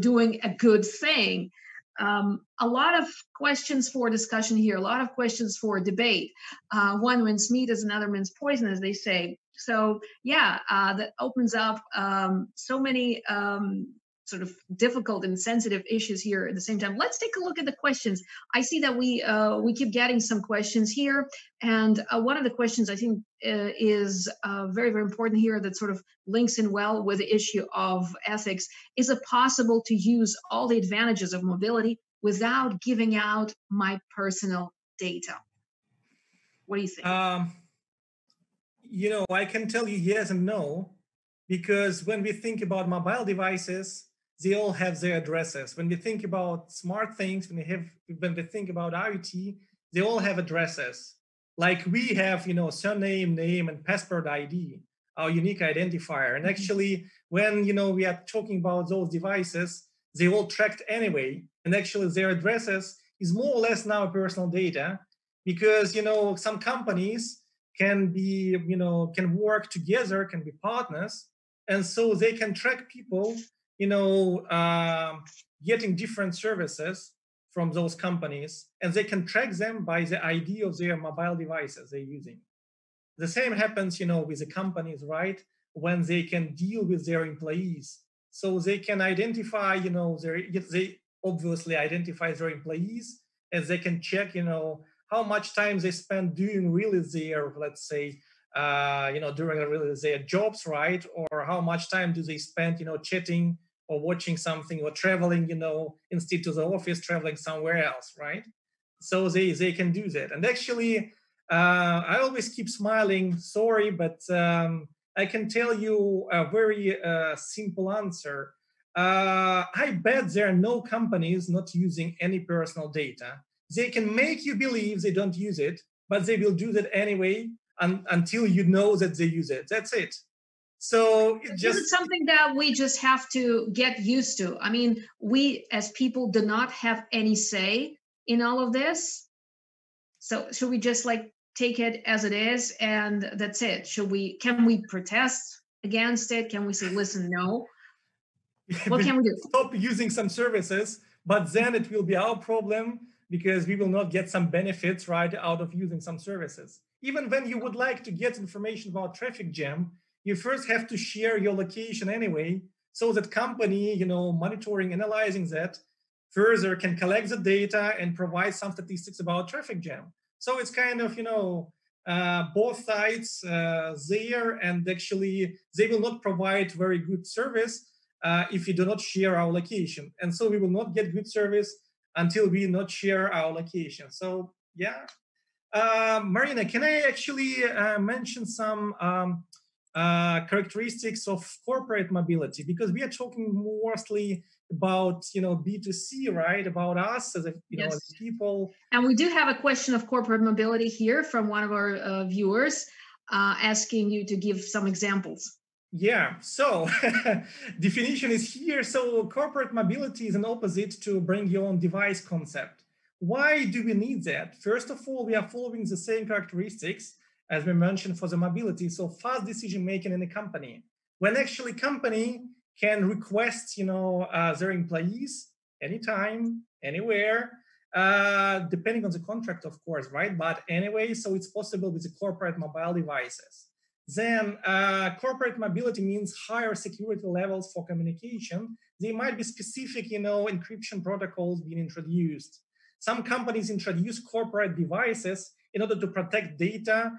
doing a good thing. A lot of questions for discussion here, a lot of questions for debate. One wins meat as another wins poison, as they say. So yeah, that opens up so many sort of difficult and sensitive issues here at the same time. Let's take a look at the questions. I see that we keep getting some questions here, and one of the questions I think is very, very important here that sort of links in well with the issue of ethics. Is it possible to use all the advantages of mobility without giving out my personal data? What do you think? I can tell you yes and no, because when we think about mobile devices, they all have their addresses. When we think about smart things, when we think about IoT, they all have addresses. Like we have, surname, name, and passport ID, our unique identifier. And actually, when we are talking about those devices, they all tracked anyway. And actually, their addresses is more or less now personal data, because some companies can be, can work together, can be partners, and so they can track people, getting different services from those companies, and they can track them by the ID of their mobile devices they're using. The same happens, with the companies, right? When they can deal with their employees, so they can identify, they obviously identify their employees, and they can check, how much time they spend doing really their, let's say, during really their jobs, right? Or how much time do they spend, chatting or watching something or traveling, instead to the office, traveling somewhere else, right? So they can do that. And actually, I always keep smiling, sorry, but I can tell you a very simple answer. I bet there are no companies not using any personal data. They can make you believe they don't use it, but they will do that anyway until you know that they use it. That's it. So is it something that we just have to get used to? I mean, we as people do not have any say in all of this. So should we just take it as it is and that's it? Can we protest against it? Can we say, listen, no? What can we do? Stop using some services, but then it will be our problem, because we will not get some benefits, right, out of using some services. Even when you would like to get information about traffic jam, you first have to share your location anyway, so that company, monitoring, analyzing that, further can collect the data and provide some statistics about traffic jam. So it's kind of, both sides there, and actually they will not provide very good service if we do not share our location. And so we will not get good service until we not share our location. So yeah. Marina, can I actually mention some characteristics of corporate mobility? Because we are talking mostly about B2C, right? About us as yes. as people. And we do have a question of corporate mobility here from one of our viewers, asking you to give some examples. Yeah, so definition is here. So corporate mobility is an opposite to bring your own device concept. Why do we need that? First of all, we are following the same characteristics as we mentioned for the mobility. So fast decision making in a company. When actually company can request, their employees anytime, anywhere, depending on the contract, of course, right? But anyway, so it's possible with the corporate mobile devices. Then corporate mobility means higher security levels for communication. There might be specific, encryption protocols being introduced. Some companies introduce corporate devices in order to protect data,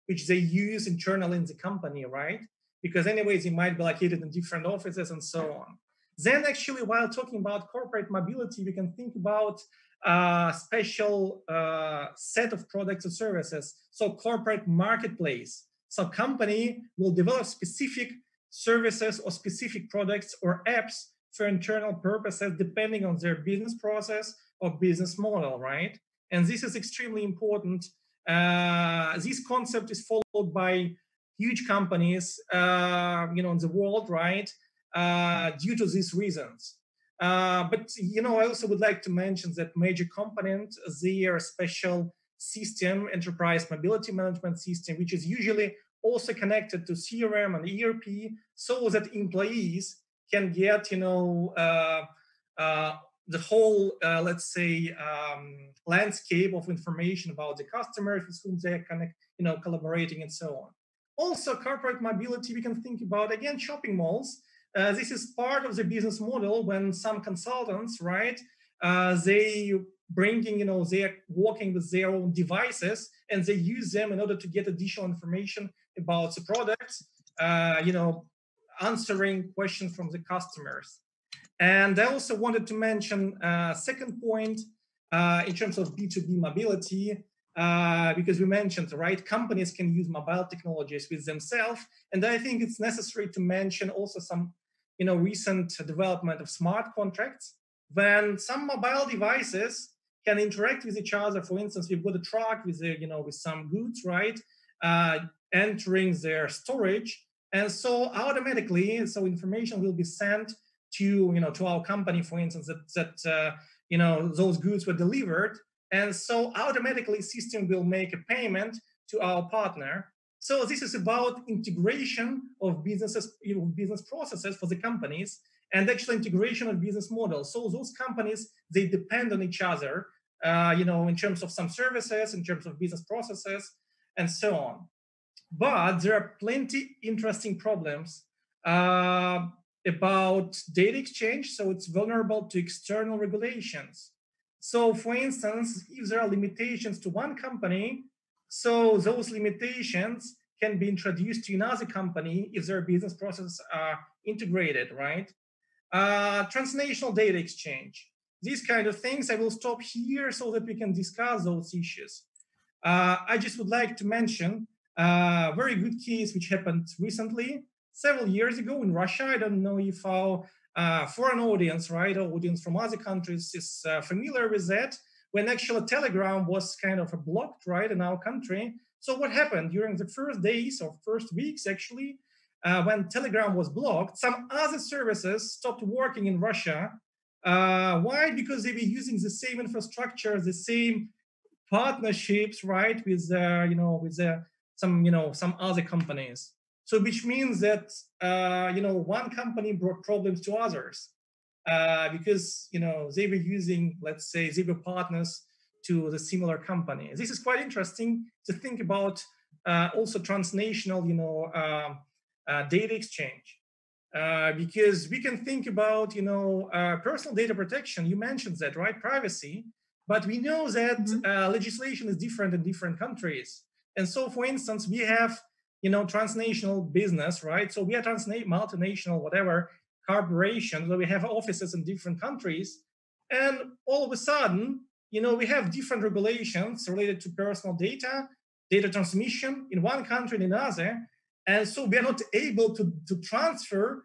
which they use internally in the company, right? Because anyways, it might be located in different offices and so on. Then actually, while talking about corporate mobility, we can think about special set of products or services. So corporate marketplace. So company will develop specific services or specific products or apps for internal purposes, depending on their business process or business model, right? And this is extremely important. This concept is followed by huge companies, in the world, right? due to these reasons. But I also would like to mention that major component, their special system, enterprise mobility management system, which is usually also connected to CRM and ERP, so that employees can get, the whole, let's say, landscape of information about the customers with whom they are collaborating and so on. Also, corporate mobility, we can think about, again, shopping malls. This is part of the business model when some consultants, right, they bringing, they're working with their own devices and they use them in order to get additional information about the products, answering questions from the customers. And I also wanted to mention a second point in terms of B2B mobility, because we mentioned, right, companies can use mobile technologies with themselves. And I think it's necessary to mention also some, recent development of smart contracts when some mobile devices can interact with each other. For instance, we've got a truck with, with some goods, right, entering their storage. And so automatically, information will be sent to, to our company, for instance, that those goods were delivered. And so automatically system will make a payment to our partner. So this is about integration of business processes for the companies and actually integration of business models. So those companies, they depend on each other, in terms of some services, in terms of business processes, and so on. But there are plenty interesting problems about data exchange. So it's vulnerable to external regulations. So for instance, if there are limitations to one company, so those limitations can be introduced to another company if their business processes are integrated, right? Transnational data exchange. These kind of things, I will stop here so that we can discuss those issues. I just would like to mention a very good case which happened recently, several years ago in Russia. I don't know if our foreign audience, right, or audience from other countries is familiar with that, when actually Telegram was kind of blocked, right, in our country. So what happened during the first days or first weeks, actually, when Telegram was blocked, some other services stopped working in Russia. Why? Because they were using the same infrastructure, the same partnerships, right, with some other companies. So which means that one company brought problems to others because they were using, let's say, they were partners to the similar company. This is quite interesting to think about. Also transnational data exchange, because we can think about personal data protection. You mentioned that, right? Privacy. But we know that legislation is different in different countries. And so, for instance, we have transnational business, right? So we are multinational, whatever, corporation. So we have offices in different countries. And all of a sudden, we have different regulations related to personal data transmission in one country and another. And so we are not able to transfer,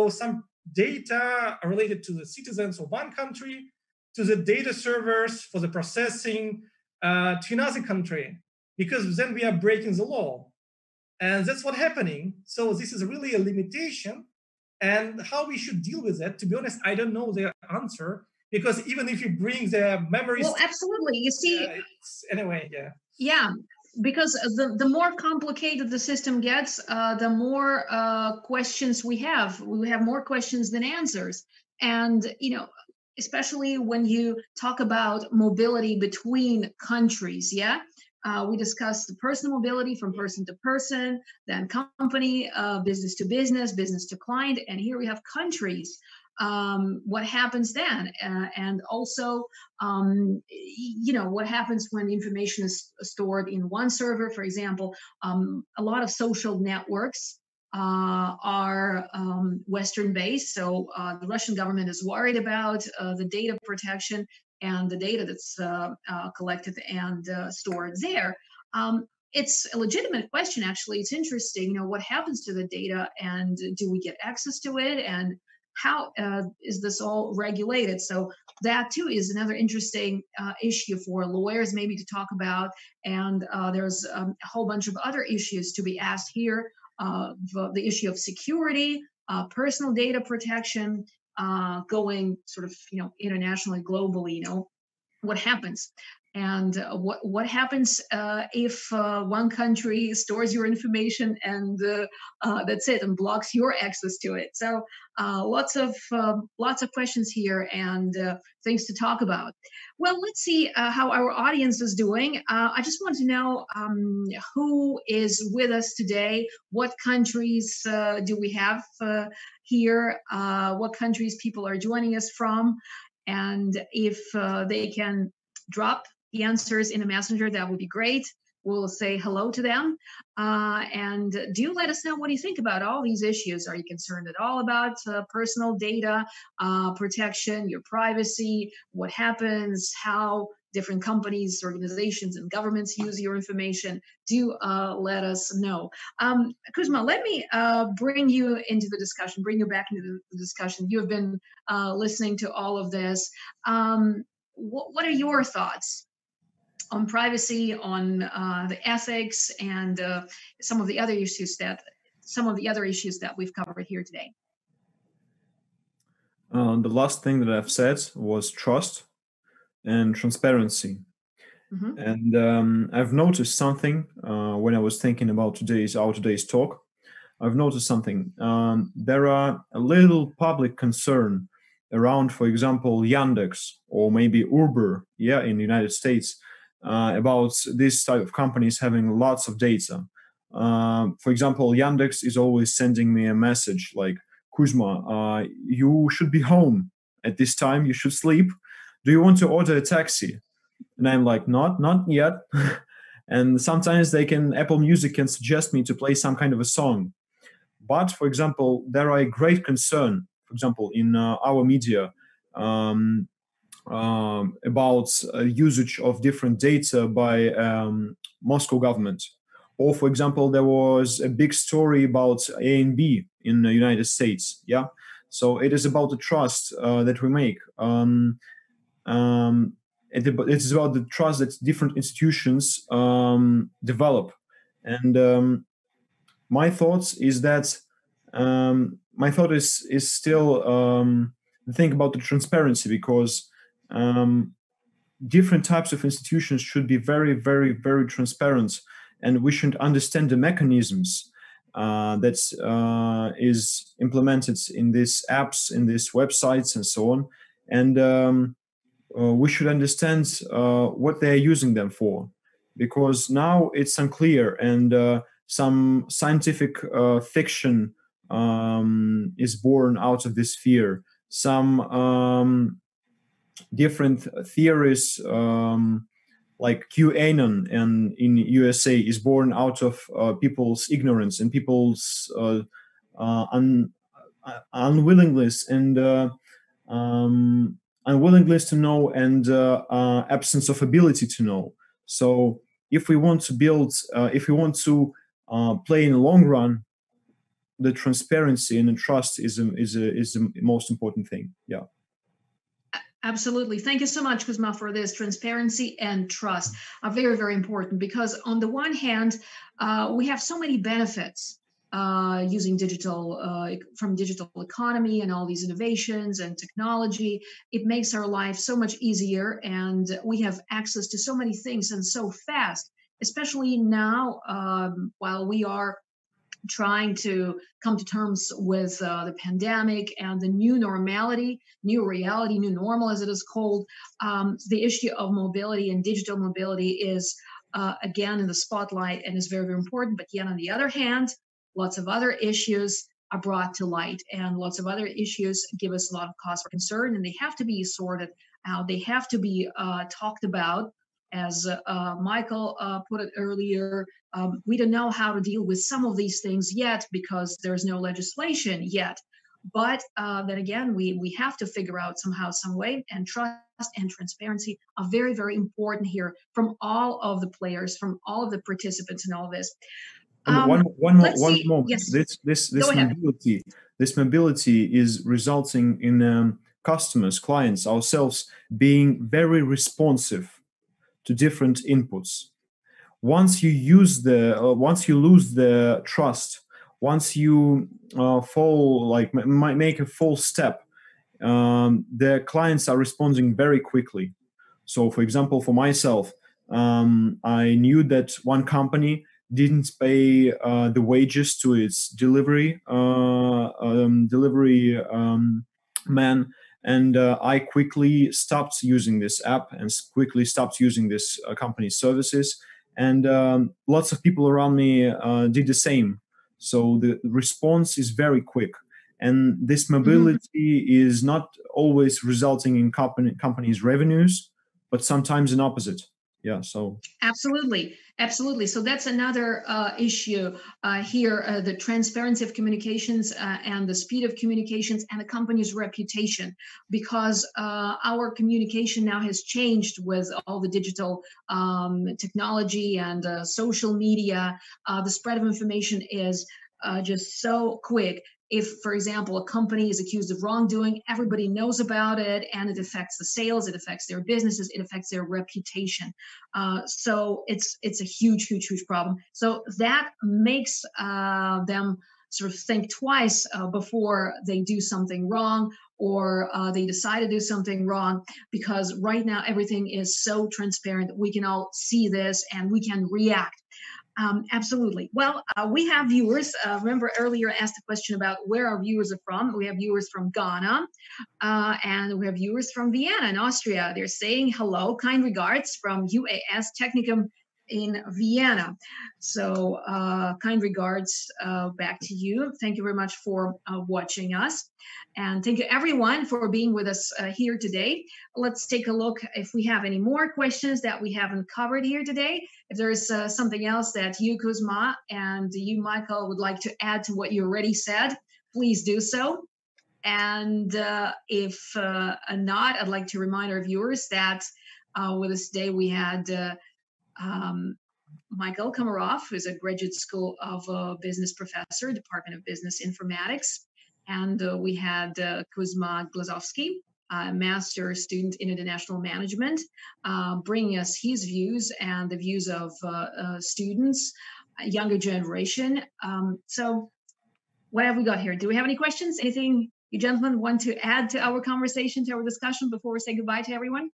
some data related to the citizens of one country to the data servers for the processing to another country, because then we are breaking the law. And that's what's happening. So this is really a limitation. And how we should deal with that, to be honest, I don't know the answer, because even if you bring the memories... Well, absolutely. You see... anyway, yeah. Yeah, because the more complicated the system gets, the more questions we have. We have more questions than answers. And, especially when you talk about mobility between countries, yeah? We discussed the personal mobility from person to person, then company, business to business to client, and here we have countries. What happens then? And also, what happens when information is stored in one server, for example. A lot of social networks are Western based. So the Russian government is worried about the data protection and the data that's collected and stored there. It's a legitimate question, actually. It's interesting, what happens to the data, and do we get access to it, and how is this all regulated? So that too is another interesting issue for lawyers maybe to talk about. And there's a whole bunch of other issues to be asked here. The issue of security, personal data protection going sort of, internationally, globally, what happens. And what happens if one country stores your information and that's it, and blocks your access to it? So lots of questions here and things to talk about. Well, let's see how our audience is doing. I just want to know who is with us today. What countries do we have here? What countries people are joining us from? And if they can drop the answers in a messenger, that would be great. We'll say hello to them. And do let us know what you think about all these issues. Are you concerned at all about personal data protection, your privacy, what happens, how different companies, organizations, and governments use your information? Do let us know. Kuzma, let me bring you into the discussion, bring you back into the discussion. You have been listening to all of this. What are your thoughts on privacy, on the ethics, and some of the other issues that we've covered here today? The last thing that I've said was trust and transparency. Mm-hmm. And I've noticed something when I was thinking about our today's talk. I've noticed something. There are a little public concern around, for example, Yandex or maybe Uber, in the United States, about this type of companies having lots of data. For example, Yandex is always sending me a message like, Kuzma, you should be home at this time, you should sleep. Do you want to order a taxi? And I'm like, not yet. And sometimes Apple Music can suggest me to play some kind of a song. But, for example, there are a great concern, for example, in our media, about usage of different data by Moscow government. Or, for example, there was a big story about A and B in the United States. Yeah, so it is about the trust that we make. It is about the trust that different institutions develop. And my thoughts is that my thought is still think about the transparency, because different types of institutions should be very, very, very transparent, and we should understand the mechanisms that is implemented in these apps, in these websites, and so on. And we should understand what they are using them for, because now it's unclear, and some scientific fiction is born out of this fear. Some different theories, like QAnon in USA, is born out of people's ignorance and people's unwillingness and unwillingness to know, and absence of ability to know. So if we want to build, if we want to play in the long run, the transparency and the trust is the most important thing. Yeah. Absolutely. Thank you so much, Kuzma, for this. Transparency and trust are very, very important, because on the one hand, we have so many benefits using from digital economy and all these innovations and technology. It makes our life so much easier, and we have access to so many things and so fast, especially now while we are trying to come to terms with the pandemic and the new normality, new reality, new normal, as it is called. The issue of mobility and digital mobility is, again, in the spotlight and is very, very important. But yet, on the other hand, lots of other issues are brought to light, and lots of other issues give us a lot of cause for concern, and they have to be sorted out. They have to be talked about. As Michael put it earlier, we don't know how to deal with some of these things yet because there's no legislation yet. But then again, we have to figure out somehow, some way, and trust and transparency are very, very important here from all of the players, from all of the participants in all this. One more. Yes. This mobility is resulting in customers, clients, ourselves being very responsive to different inputs. Once you lose the trust, once you might make a false step, the clients are responding very quickly. So, for example, for myself, I knew that one company didn't pay the wages to its delivery man, and I quickly stopped using this app and quickly stopped using this company's services. And lots of people around me did the same. So the response is very quick. And this mobility is not always resulting in companies' revenues, but sometimes an opposite. Yeah, so. Absolutely. Absolutely. So that's another issue here, the transparency of communications and the speed of communications and the company's reputation, because our communication now has changed with all the digital technology and social media. The spread of information is just so quick. If, for example, a company is accused of wrongdoing, everybody knows about it, and it affects the sales, it affects their businesses, it affects their reputation. So it's a huge problem. So that makes them sort of think twice before they do something wrong, or they decide to do something wrong, because right now everything is so transparent that we can all see this and we can react. Absolutely. Well, we have viewers. Remember earlier I asked a question about where our viewers are from. We have viewers from Ghana, and we have viewers from Vienna in Austria. They're saying hello, kind regards from UAS Technicum in Vienna. So kind regards back to you. Thank you very much for watching us. And thank you everyone for being with us here today. Let's take a look if we have any more questions that we haven't covered here today. If there's something else that you, Kuzma, and you, Michael, would like to add to what you already said, please do so. And if not, I'd like to remind our viewers that with us today we had Michael Komarov, who's a Graduate School of Business professor, Department of Business Informatics. And we had Kuzma Glazovsky, master student in international management, bringing us his views and the views of students, younger generation. So what have we got here? Do we have any questions? Anything you gentlemen want to add to our conversation, to our discussion before we say goodbye to everyone?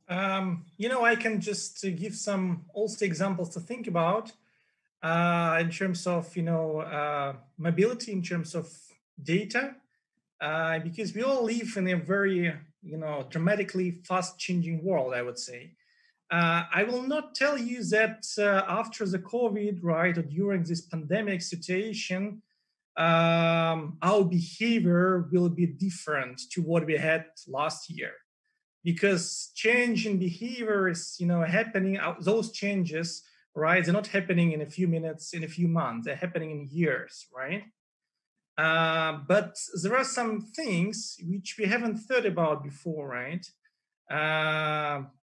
I can just give some also examples to think about in terms of, mobility, in terms of data, because we all live in a very, dramatically fast changing world, I would say. I will not tell you that after the COVID, right, or during this pandemic situation, our behavior will be different to what we had last year. Because change in behavior is, happening, those changes, right, they're not happening in a few minutes, in a few months, they're happening in years, right? But there are some things which we haven't thought about before, right?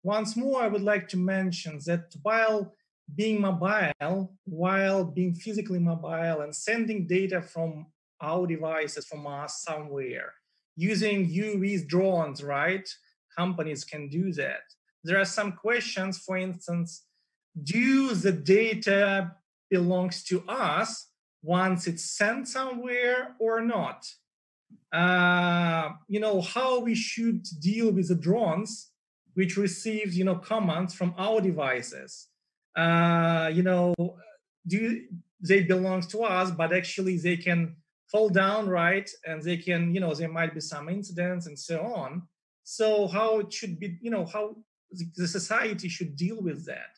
Once more, I would like to mention that while being mobile, while being physically mobile and sending data from our devices, from us somewhere, using UAVs, drones, right? Companies can do that. There are some questions, for instance, do the data belongs to us once it's sent somewhere or not? How we should deal with the drones which receive, commands from our devices. Do they belong to us, but actually they can fall down, right? And they can, there might be some incidents and so on. So how it should be, how the society should deal with that.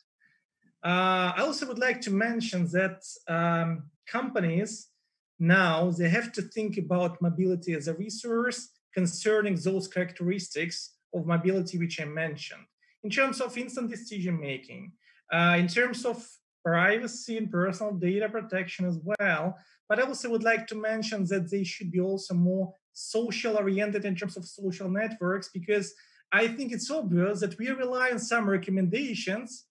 I also would like to mention that companies now, they have to think about mobility as a resource concerning those characteristics of mobility which I mentioned. In terms of instant decision-making, in terms of privacy and personal data protection as well. But I also would like to mention that they should be also more social oriented in terms of social networks, because I think it's obvious that we rely on some recommendations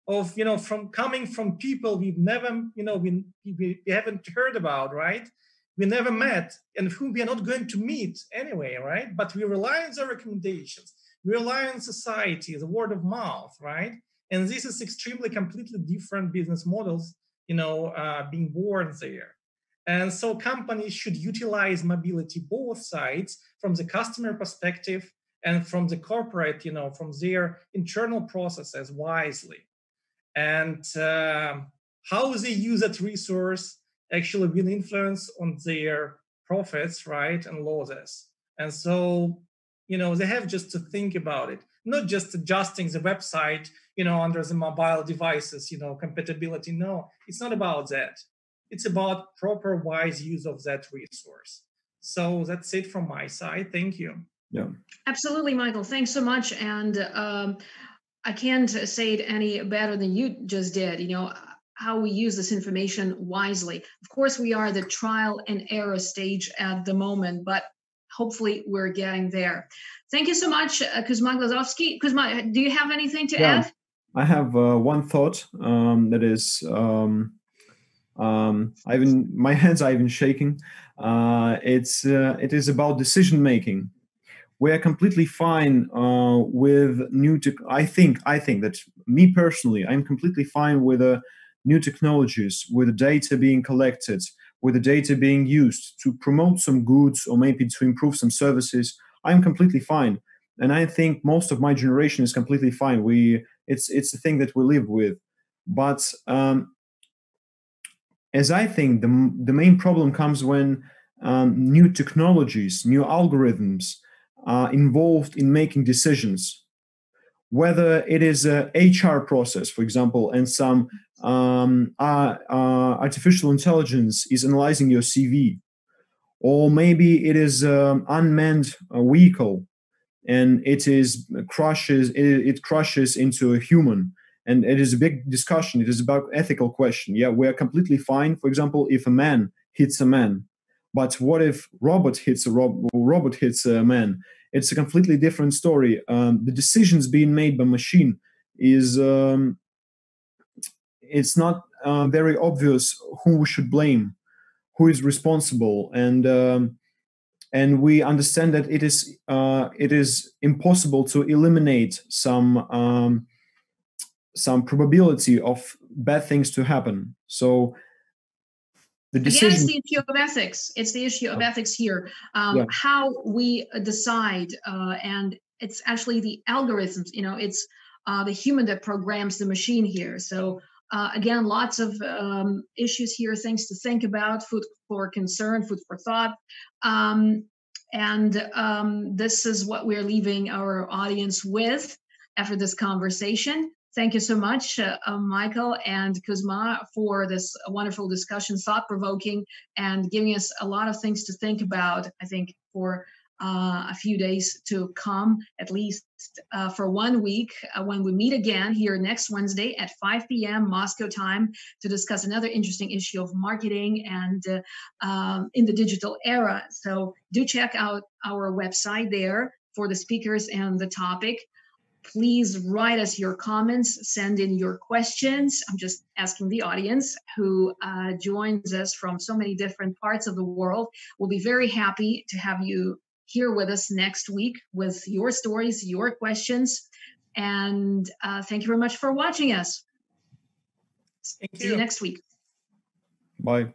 of, from coming from people we've never, we haven't heard about, right? We never met and whom we are not going to meet anyway, right? But we rely on their recommendations. We rely on society, the word of mouth, right? And this is extremely completely different business models, being born there. And so companies should utilize mobility both sides, from the customer perspective and from the corporate, from their internal processes wisely. And how they use that resource actually will influence on their profits, right, and losses. And so, they have just to think about it, not just adjusting the website, under the mobile devices, compatibility. No, it's not about that. It's about proper, wise use of that resource. So that's it from my side. Thank you. Yeah. Absolutely, Michael. Thanks so much. And I can't say it any better than you just did. How we use this information wisely. Of course, we are at the trial and error stage at the moment, but hopefully we're getting there. Thank you so much, Kuzma Glazovsky. Kuzma, do you have anything to add? I have one thought that is, my hands are even shaking. It is about decision making. We are completely fine with new tech. I think that, me personally, I'm completely fine with new technologies, with the data being collected, with the data being used to promote some goods or maybe to improve some services. I'm completely fine, and I think most of my generation is completely fine. It's a thing that we live with, but as I think the main problem comes when new technologies, new algorithms are involved in making decisions, whether it is a HR process, for example, and some artificial intelligence is analyzing your CV, or maybe it is an unmanned vehicle and it crashes into a human. And it is a big discussion. It is about ethical question. Yeah, we're completely fine, for example, if a man hits a man. But what if robot hits a man? It's a completely different story. The decisions being made by machine is it's not very obvious who we should blame, who is responsible, and we understand that it is impossible to eliminate some probability of bad things to happen. So the decision. Again, it's the issue of ethics. It's the issue of ethics here. How we decide, and it's actually the algorithms. It's the human that programs the machine here. So again, lots of issues here, things to think about, food for concern, food for thought. And this is what we're leaving our audience with after this conversation. Thank you so much, Michael and Kuzma, for this wonderful discussion, thought-provoking, and giving us a lot of things to think about, I think, for a few days to come, at least for 1 week, when we meet again here next Wednesday at 5 p.m. Moscow time to discuss another interesting issue of marketing and in the digital era. So do check out our website there for the speakers and the topic. Please write us your comments, send in your questions. I'm just asking the audience who joins us from so many different parts of the world. We'll be very happy to have you here with us next week with your stories, your questions. And thank you very much for watching us. Thank you. See you next week. Bye.